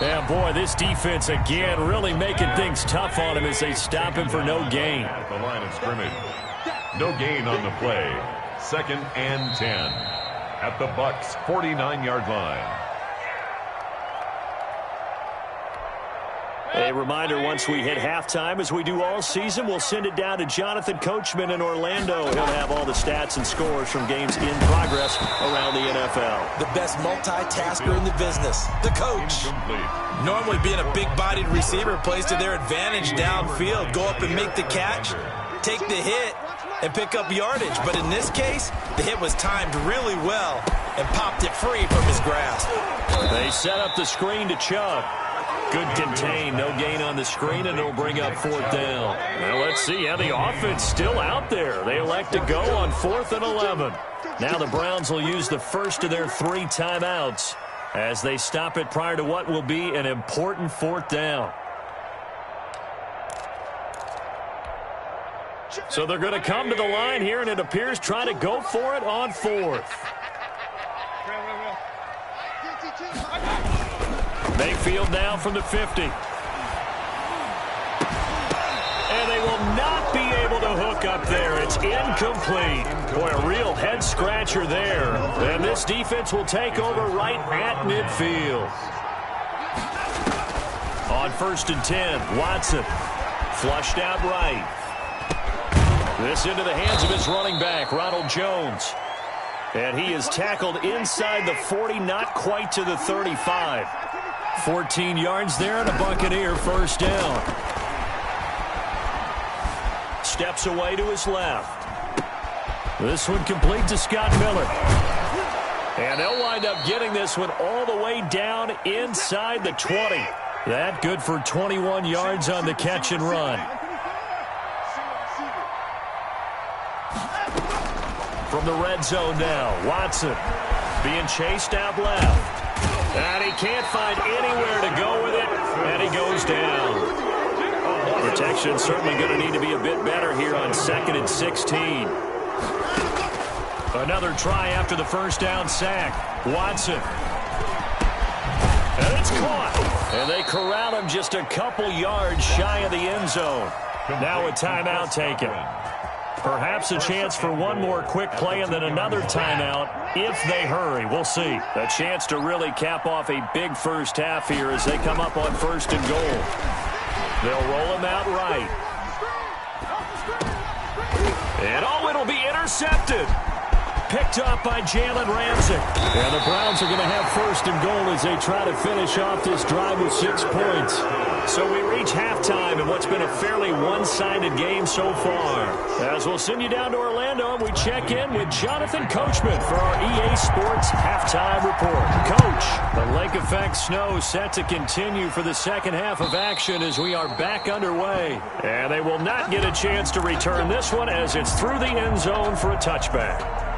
Yeah, boy, this defense again really making things tough on him as they stop him for no gain. At the line of scrimmage. No gain on the play. 2nd and 10 at the Bucs' 49-yard line. A reminder, once we hit halftime, as we do all season, we'll send it down to Jonathan Coachman in Orlando. He'll have all the stats and scores from games in progress around the NFL. The best multitasker in the business, the coach. Normally being a big-bodied receiver plays to their advantage downfield. Go up and make the catch, take the hit, and pick up yardage. But in this case, the hit was timed really well and popped it free from his grasp. They set up the screen to Chubb. Good contain, no gain on the screen, and it'll bring up 4th down. Well, let's see how the offense still out there. They elect to go on 4th and 11. Now the Browns will use the first of their 3 timeouts as they stop it prior to what will be an important 4th down. So they're going to come to the line here, and it appears trying to go for it on 4th. Mayfield now from the 50. And they will not be able to hook up there. It's incomplete. Boy, a real head-scratcher there. And this defense will take over right at midfield. On 1st and 10, Watson. Flushed out right. This into the hands of his running back, Ronald Jones. And he is tackled inside the 40, not quite to the 35. 14 yards there and a Buccaneer 1st down. Steps away to his left. This one complete to Scott Miller. And they'll wind up getting this one all the way down inside the 20. That good for 21 yards on the catch and run. From the red zone now, Watson being chased out left. And he can't find anywhere to go with it, and he goes down. Protection certainly going to need to be a bit better here on 2nd and 16. Another try after the 1st down sack. Watson. And it's caught. And they corral him just a couple yards shy of the end zone. Now a timeout taken. Perhaps a chance for one more quick play and then another timeout if they hurry. We'll see. A chance to really cap off a big first half here as they come up on 1st and goal. They'll roll him out right. And oh, it'll be intercepted. Picked off by Jalen Ramsey. And the Browns are going to have 1st and goal as they try to finish off this drive with 6 points. So we reach halftime in what's been a fairly one-sided game so far. As we'll send you down to Orlando, and we check in with Jonathan Coachman for our EA Sports Halftime Report. Coach, the lake effect snow set to continue for the second half of action as we are back underway. And they will not get a chance to return this one as it's through the end zone for a touchback.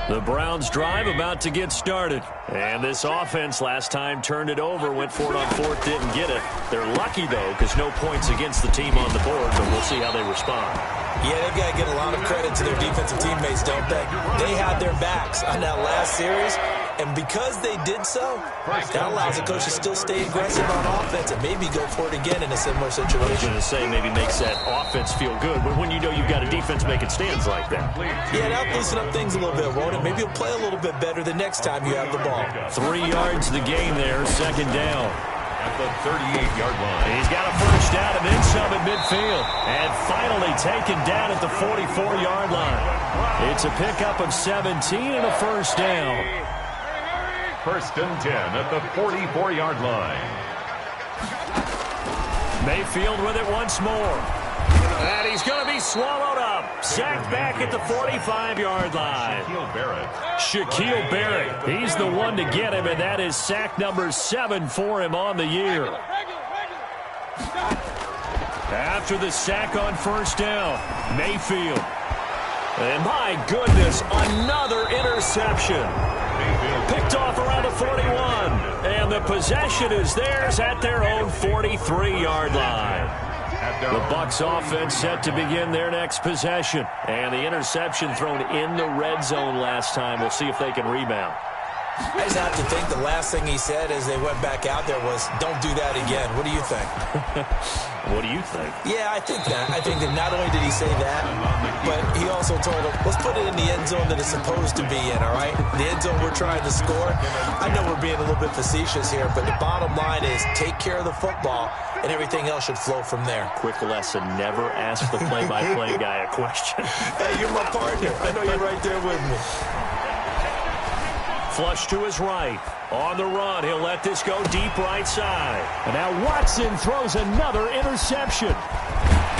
The Browns drive about to get started. And this offense last time turned it over, went for it on 4th, didn't get it. They're lucky, though, because no points against the team on the board, but we'll see how they respond. Yeah, they've got to get a lot of credit to their defensive teammates, don't they? They had their backs on that last series, and because they did so, that allows the coach to still stay aggressive on offense and maybe go for it again in a similar situation. I was going to say maybe makes that offense feel good, but when you know you've got a defense making stands like that. Yeah, that'll loosen up things a little bit, won't it? Maybe you'll play a little bit better the next time you have the ball. 3 yards the gain there, 2nd down. At the 38-yard line. He's got a 1st down and then some at midfield. And finally taken down at the 44-yard line. It's a pickup of 17 and a 1st down. 1st and 10 at the 44-yard line. Mayfield with it once more. And he's going to be swallowed up. Sacked back at the 45-yard line. Shaquille Barrett. He's the one to get him, and that is sack number 7 for him on the year. After the sack on 1st down, Mayfield. And my goodness, another interception. Picked off around the 41. And the possession is theirs at their own 43-yard line. The Bucs offense set to begin their next possession. And the interception thrown in the red zone last time. We'll see if they can rebound. I just have to think the last thing he said as they went back out there was, don't do that again. What do you think? What do you think? Yeah, I think that. I think that not only did he say that, but he also told him, let's put it in the end zone that it's supposed to be in, all right? The end zone we're trying to score. I know we're being a little bit facetious here, but the bottom line is take care of the football, and everything else should flow from there. Quick lesson, never ask the play-by-play guy a question. Hey, you're my partner. I know you're right there with me. Flush to his right. On the run, he'll let this go deep right side. And now Watson throws another interception.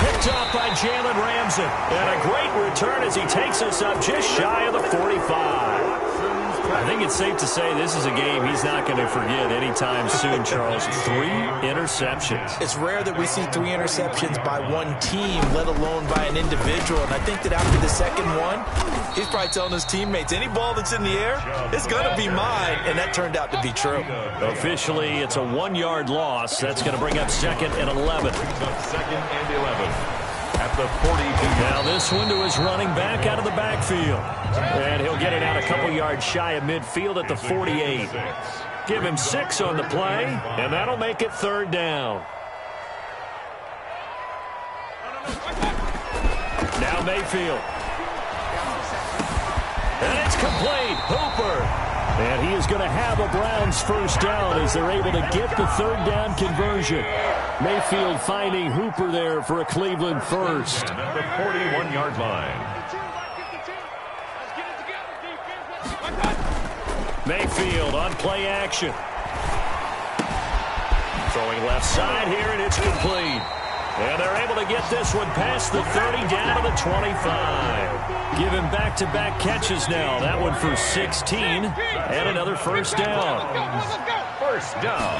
Picked up by Jalen Ramsey. And a great return as he takes us up just shy of the 45. I think it's safe to say this is a game he's not going to forget anytime soon, Charles. 3 interceptions. It's rare that we see 3 interceptions by one team, let alone by an individual. And I think that after the second one, he's probably telling his teammates, any ball that's in the air, it's going to be mine. And that turned out to be true. Officially, it's a 1-yard loss. That's going to bring up 2nd and 11. Second and 11. At the 42. Now this one to his running back out of the backfield. And he'll get it out a couple yards shy of midfield at the 48. Give him 6 on the play, and that'll make it 3rd down. Now Mayfield. And it's complete. Hooper. And he is going to have a Browns first down as they're able to get the 3rd down conversion. Mayfield finding Hooper there for a Cleveland first. And at the 41-yard line. Mayfield on play action. Throwing left side here, and it's complete. And they're able to get this one past the 30 down to the 25. Give him back-to-back catches now. That one for 16 and another first down. First down.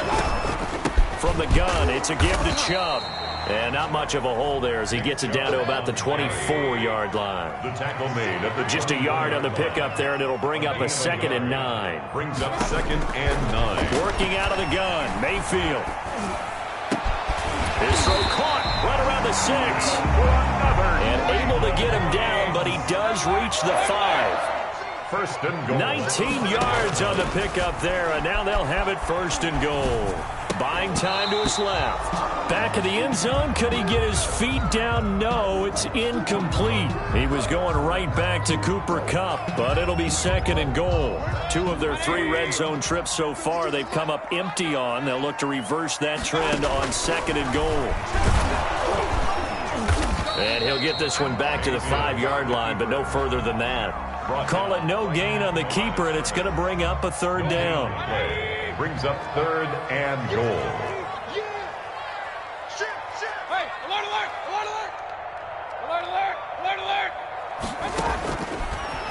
From the gun, it's a give to Chubb. And not much of a hole there as he gets it down to about the 24-yard line. The tackle made at the just a yard on the pickup there, and it'll bring up a 2nd and 9. Brings up 2nd and 9. Working out of the gun, Mayfield. His throw caught right around the 6. And able to get him down, but he does reach the 5. First and goal. 19 yards on the pickup there, and now they'll have it 1st and goal. Buying time to his left. Back of the end zone. Could he get his feet down? No, it's incomplete. He was going right back to Cooper Kupp, but it'll be 2nd and goal. 2 of their 3 red zone trips so far they've come up empty on. They'll look to reverse that trend on 2nd and goal. And he'll get this one back to the 5-yard line, but no further than that. Call it no gain on the keeper, and it's going to bring up a 3rd down. Brings up 3rd and goal. Hey, alert, alert, alert, alert, alert, alert, alert.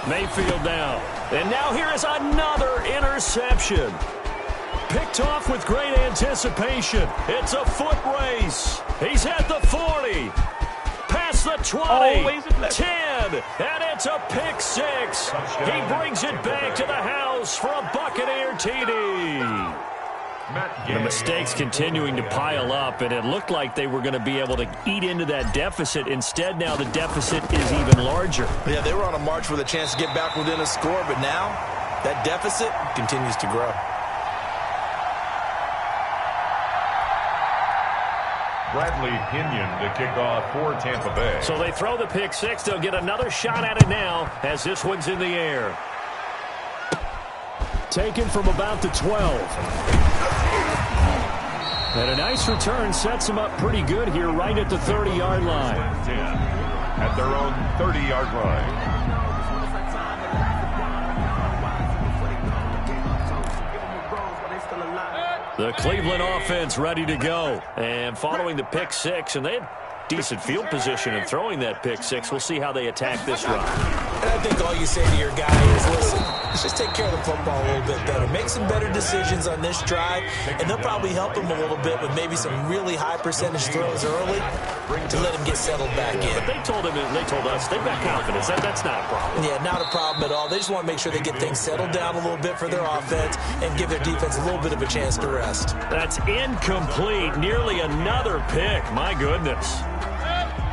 Mayfield down. And now here is another interception. Picked off with great anticipation. It's a foot race. He's at the 40. Past the 20. 10. And it's a pick 6. He brings it back to the house for a Buccaneer TD. The mistakes continuing to pile up, and it looked like they were going to be able to eat into that deficit. Instead, now the deficit is even larger. Yeah, they were on a march with a chance to get back within a score, but now that deficit continues to grow. Bradley Pinion to kick off for Tampa Bay. So they throw the pick 6. They'll get another shot at it now as this one's in the air. Taken from about the 12. And a nice return sets them up pretty good here right at the 30-yard line. 10 at their own 30-yard line. The Cleveland offense ready to go. And following the pick 6, and they had decent field position in throwing that pick 6. We'll see how they attack this run. And I think all you say to your guy is, listen, let's just take care of the football a little bit better. Make some better decisions on this drive, and they'll probably help him a little bit with maybe some really high percentage throws early to let him get settled back in. But they told us they've got confidence. That's not a problem. Yeah, not a problem at all. They just want to make sure they get things settled down a little bit for their offense and give their defense a little bit of a chance to rest. That's incomplete. Nearly another pick. My goodness.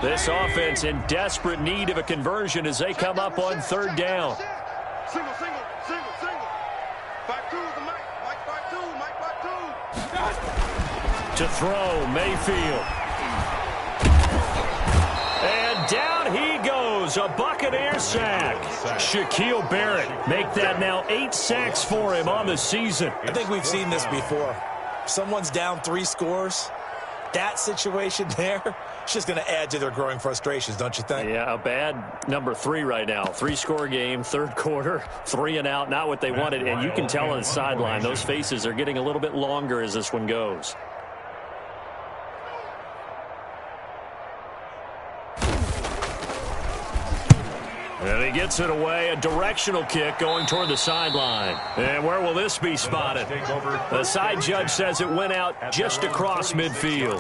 This offense in desperate need of a conversion as they come up on third down. Single. Back two, the Mike back two. To throw, Mayfield. And down he goes, a Buccaneer sack. Shaquille Barrett make that now 8 sacks for him on the season. I think we've seen this before. Someone's down 3 scores. That situation there, it's just going to add to their growing frustrations, don't you think? Yeah, a bad number 3 right now. 3-score game, third quarter, 3 and out, not what they wanted. And you can tell on the sideline, those faces are getting a little bit longer as this one goes. And he gets it away, a directional kick going toward the sideline. And where will this be spotted? The side judge says it went out just across midfield.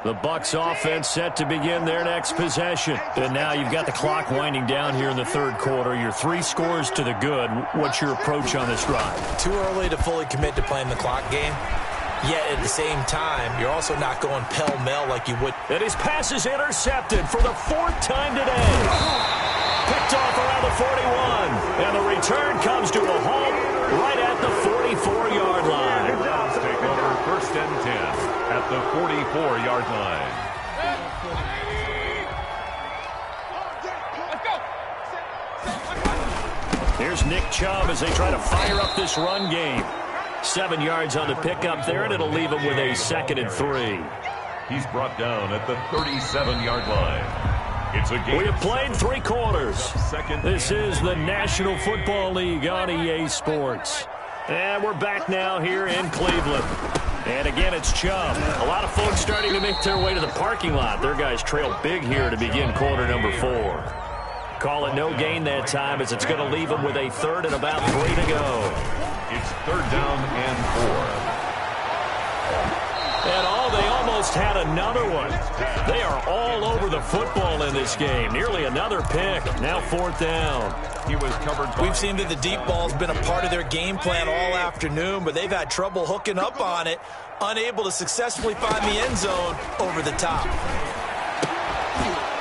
The Bucs offense set to begin their next possession. And now you've got the clock winding down here in the third quarter. You're 3 scores to the good. What's your approach on this drive? Too early to fully commit to playing the clock game. Yet at the same time, you're also not going pell-mell like you would. And his pass is intercepted for the 4th time today. Picked off around the 41. And the return comes to a halt right at the 44-yard line. Browns take over 1st and 10 at the 44-yard line. Let's go. Here's Nick Chubb as they try to fire up this run game. 7 yards on the pickup there, and it'll leave him with a 2nd and 3. He's brought down at the 37-yard line. It's a game. We have played 3 quarters. This is the National Football League on EA Sports. And we're back now here in Cleveland. And again, it's Chubb. A lot of folks starting to make their way to the parking lot. Their guys trail big here to begin quarter number 4. Call it no gain that time as it's going to leave them with a 3rd and about 3 to go. It's 3rd down and 4. And they almost had another one. They are all over the football in this game. Nearly another pick. Now 4th down. He was covered. We've seen that the deep ball's been a part of their game plan all afternoon, but they've had trouble hooking up on it, unable to successfully find the end zone over the top.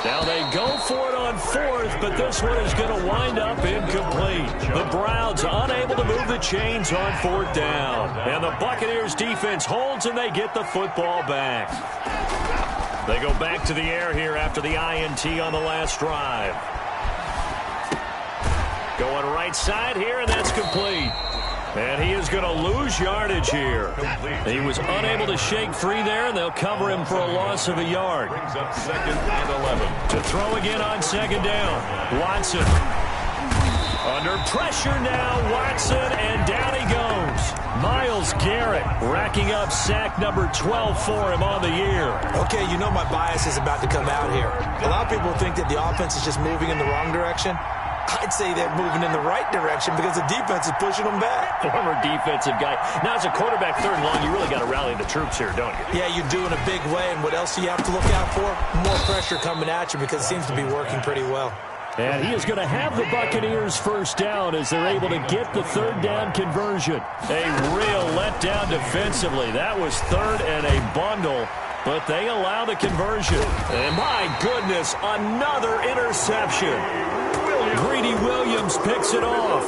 Now they go for it on 4th, but this one is going to wind up incomplete. The Browns unable to move the chains on 4th down. And the Buccaneers defense holds and they get the football back. They go back to the air here after the INT on the last drive. Going right side here, and that's complete. And he is going to lose yardage here. He was unable to shake free there, and they'll cover him for a loss of a yard. Brings up 2nd and 11. To throw again on 2nd down. Watson. Under pressure now, Watson, and down he goes. Myles Garrett racking up sack number 12 for him on the year. Okay, you know my bias is about to come out here. A lot of people think that the offense is just moving in the wrong direction. I'd say they're moving in the right direction because the defense is pushing them back. Former defensive guy. Now, as a quarterback 3rd and long, you really got to rally the troops here, don't you? Yeah, you do in a big way. And what else do you have to look out for? More pressure coming at you because it seems to be working pretty well. And he is going to have the Buccaneers 1st down as they're able to get the 3rd down conversion. A real letdown defensively. That was 3rd and a bundle, but they allow the conversion. And my goodness, another interception. Greedy Williams picks it off.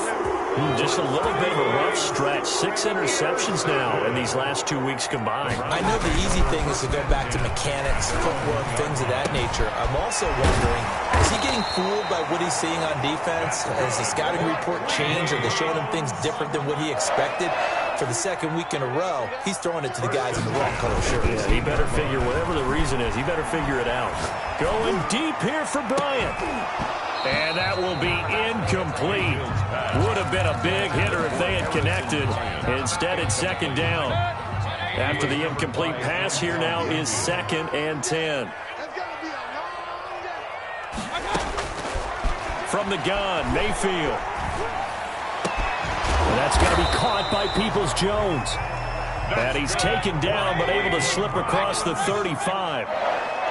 Just a little bit of a rough stretch. 6 interceptions now in these last 2 weeks combined. I know the easy thing is to go back to mechanics, footwork, things of that nature. I'm also wondering, is he getting fooled by what he's seeing on defense? Has the scouting report changed? Are they showing him things different than what he expected? For the 2nd week in a row, he's throwing it to the guys in the wrong color shirts. Yeah, he better figure, whatever the reason is, he better figure it out. Going deep here for Bryant. And that will be incomplete. Would have been a big hitter if they had connected. Instead, it's 2nd down. After the incomplete pass, here now is 2nd and 10. From the gun, Mayfield. And that's going to be caught by Peoples-Jones. And he's taken down, but able to slip across the 35.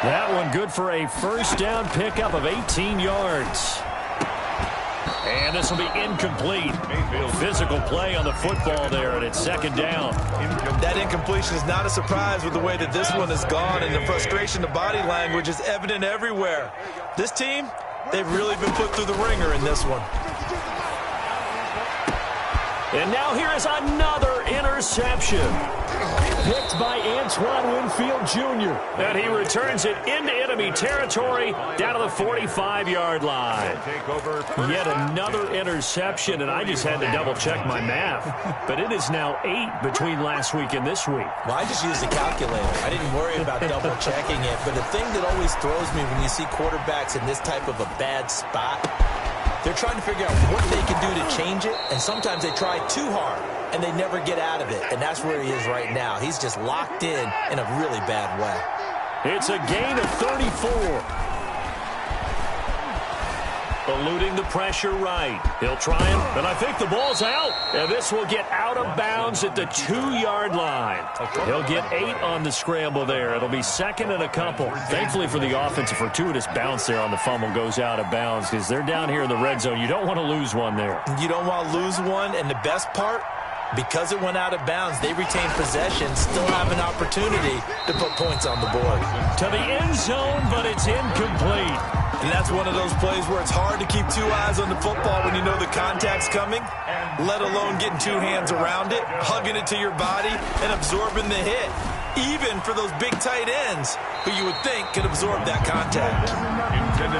That one good for a first down pickup of 18 yards. And this will be incomplete. Physical play on the football there, and it's second down. That incompletion is not a surprise with the way that this one has gone, and the frustration, the body language is evident everywhere. This team, they've really been put through the ringer in this one. And now here is another interception. Picked by Antoine Winfield Jr. And he returns it into enemy territory down to the 45-yard line. Yet another interception, and I just had to double-check my math. But it is now 8 between last week and this week. Well, I just used a calculator. I didn't worry about double-checking it. But the thing that always throws me when you see quarterbacks in this type of a bad spot, they're trying to figure out what they can do to change it, and sometimes they try too hard, and they never get out of it, and that's where he is right now. He's just locked in a really bad way. It's a gain of 34. Eluding the pressure right. He'll try him, and I think the ball's out. And this will get out of bounds at the 2-yard line. He'll get 8 on the scramble there. It'll be second and a couple. Thankfully for the offense, a fortuitous bounce there on the fumble goes out of bounds because they're down here in the red zone. You don't want to lose one there. You don't want to lose one, and the best part, because it went out of bounds, they retain possession, still have an opportunity to put points on the board. To the end zone, but it's incomplete. And that's one of those plays where it's hard to keep 2 eyes on the football when you know the contact's coming, let alone getting 2 hands around it, hugging it to your body, and absorbing the hit, even for those big tight ends who you would think could absorb that contact.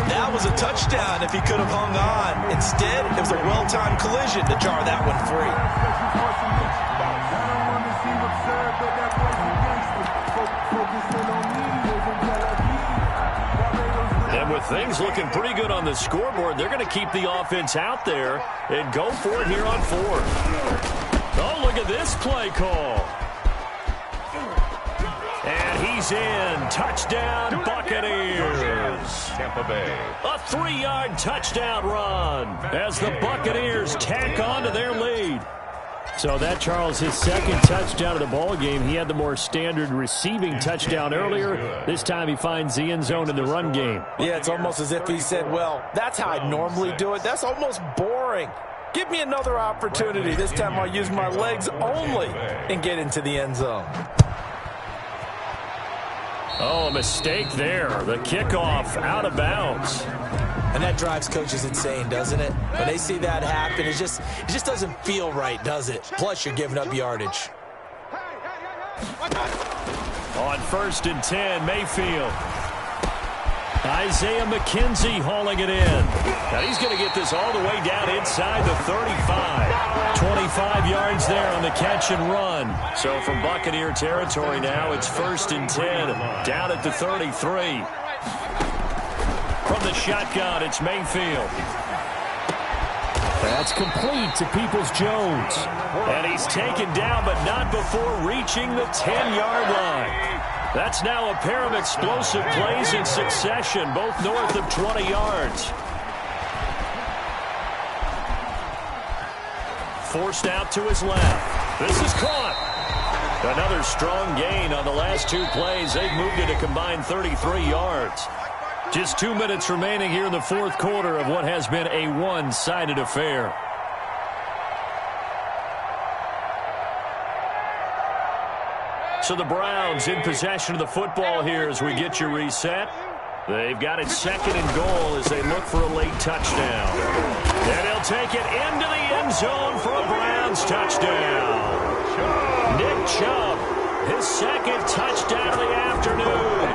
That was a touchdown if he could have hung on. Instead, it was a well-timed collision to jar that one free. And with things looking pretty good on the scoreboard, they're going to keep the offense out there and go for it here on 4th. Oh, look at this play call. And he's in. Touchdown, Buccaneers. Tampa Bay. A 3-yard touchdown run as the Buccaneers tack on to their lead. So that, Charles, his second touchdown of the ball game. He had the more standard receiving touchdown earlier. This time he finds the end zone in the run game. Yeah, it's almost as if he said, well, that's how I normally do it. That's almost boring. Give me another opportunity. This time I'll use my legs only and get into the end zone. Oh, a mistake there. The kickoff out of bounds. And that drives coaches insane, doesn't it? When they see that happen, it just doesn't feel right, does it? Plus, you're giving up yardage. On 1st and 10, Mayfield. Isaiah McKenzie hauling it in. Now he's going to get this all the way down inside the 35. 25 yards there on the catch and run. So from Buccaneer territory now, it's 1st and 10, down at the 33. From the shotgun, it's Mayfield. That's complete to Peoples-Jones. And he's taken down, but not before reaching the 10-yard line. That's now a pair of explosive plays in succession, both north of 20 yards. Forced out to his left. This is caught. Another strong gain on the last 2 plays. They've moved it a combined 33 yards. Just 2 minutes remaining here in the 4th quarter of what has been a one-sided affair. So the Browns in possession of the football here as we get you reset. They've got it 2nd and goal as they look for a late touchdown. And he'll take it into the end zone for a Browns touchdown. Nick Chubb, his 2nd touchdown of the afternoon.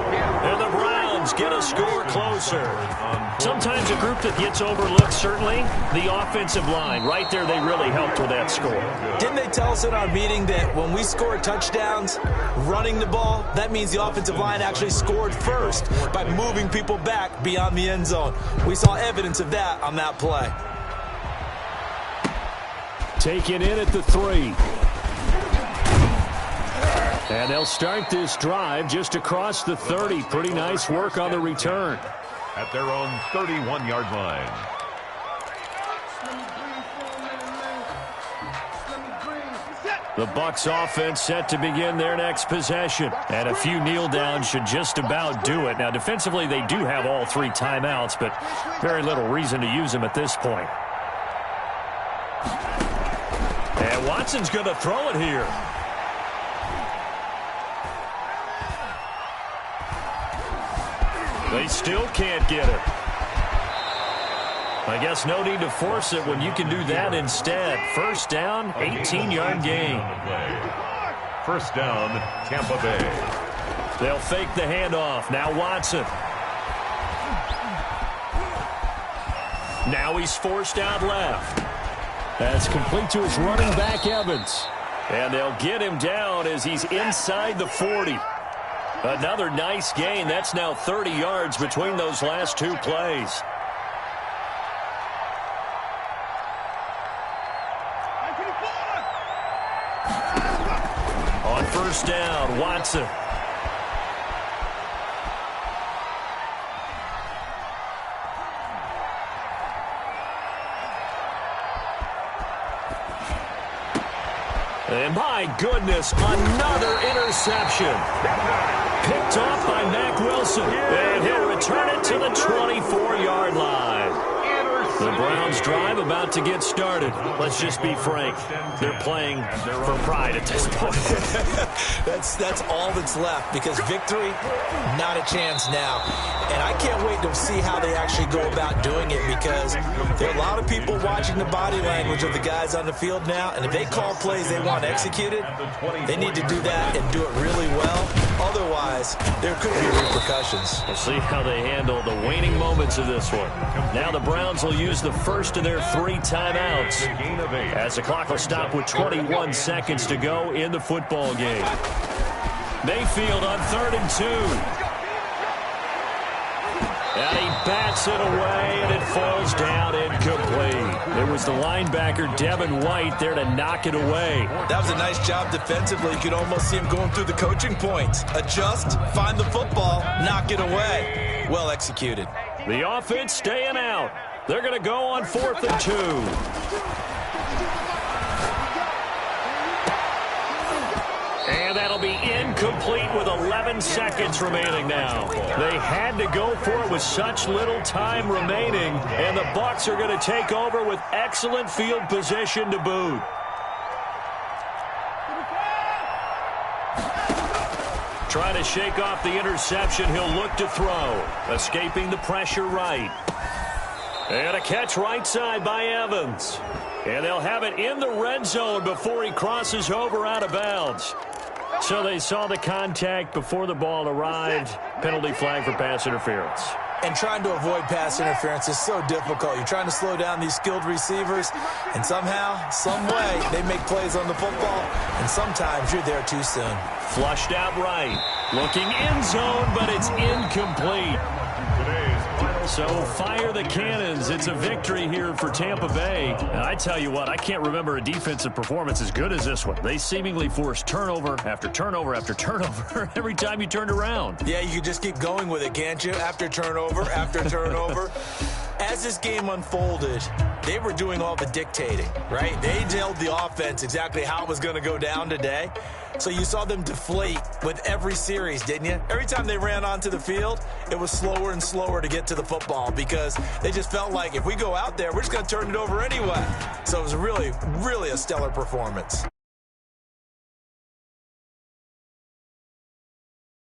And the Browns get a score closer. Sometimes a group that gets overlooked, certainly, the offensive line. Right there, they really helped with that score. Didn't they tell us in our meeting that when we score touchdowns, running the ball, that means the offensive line actually scored first by moving people back beyond the end zone? We saw evidence of that on that play. Taken in at the 3. And they'll start this drive just across the 30. Pretty nice work on the return. At their own 31-yard line. The Bucs offense set to begin their next possession. And a few kneel downs should just about do it. Now, defensively, they do have all 3 timeouts, but very little reason to use them at this point. And Watson's going to throw it here. They still can't get it. I guess no need to force it when you can do that instead. First down, 18-yard gain. First down, Tampa Bay. They'll fake the handoff. Now Watson. Now he's forced out left. That's complete to his running back, Evans. And they'll get him down as he's inside the 40. Another nice gain. That's now 30 yards between those last 2 plays. On first down, Watson. And my goodness, another interception. Picked off by Mack Wilson. And he'll return it to the 24-yard line. The Browns drive about to get started. Let's just be frank. They're playing for pride at this point. That's all that's left, because victory, not a chance now. And I can't wait to see how they actually go about doing it, because there are a lot of people watching the body language of the guys on the field now, and if they call plays they want executed, they need to do that and do it really well. Otherwise, there could be repercussions. We'll see how they handle the waning moments of this one. Now the Browns will use the first of their 3 timeouts as the clock will stop with 21 seconds to go in the football game. Mayfield on 3rd and 2. And he bats it away, and it falls down incomplete. It was the linebacker, Devin White, there to knock it away. That was a nice job defensively. You could almost see him going through the coaching points. Adjust, find the football, knock it away. Well executed. The offense staying out. They're going to go on 4th and 2. And that'll be incomplete with 11 seconds remaining now. They had to go for it with such little time remaining, and the Bucs are going to take over with excellent field position to boot. Trying to shake off the interception, he'll look to throw. Escaping the pressure right. And a catch right side by Evans. And they'll have it in the red zone before he crosses over out of bounds. So they saw the contact before the ball arrived. Penalty flag for pass interference. And trying to avoid pass interference is so difficult. You're trying to slow down these skilled receivers, and somehow, some way, they make plays on the football, and sometimes you're there too soon. Flushed out right. Looking end zone, but it's incomplete. So fire the cannons. It's a victory here for Tampa Bay. And I tell you what, I can't remember a defensive performance as good as this one. They seemingly forced turnover after turnover after turnover every time you turned around. Yeah, you can just keep going with it, can't you? After turnover, after turnover. As this game unfolded, they were doing all the dictating, right? They told the offense exactly how it was going to go down today. So you saw them deflate with every series, didn't you? Every time they ran onto the field, it was slower and slower to get to the football because they just felt like if we go out there, we're just going to turn it over anyway. So it was really, really a stellar performance.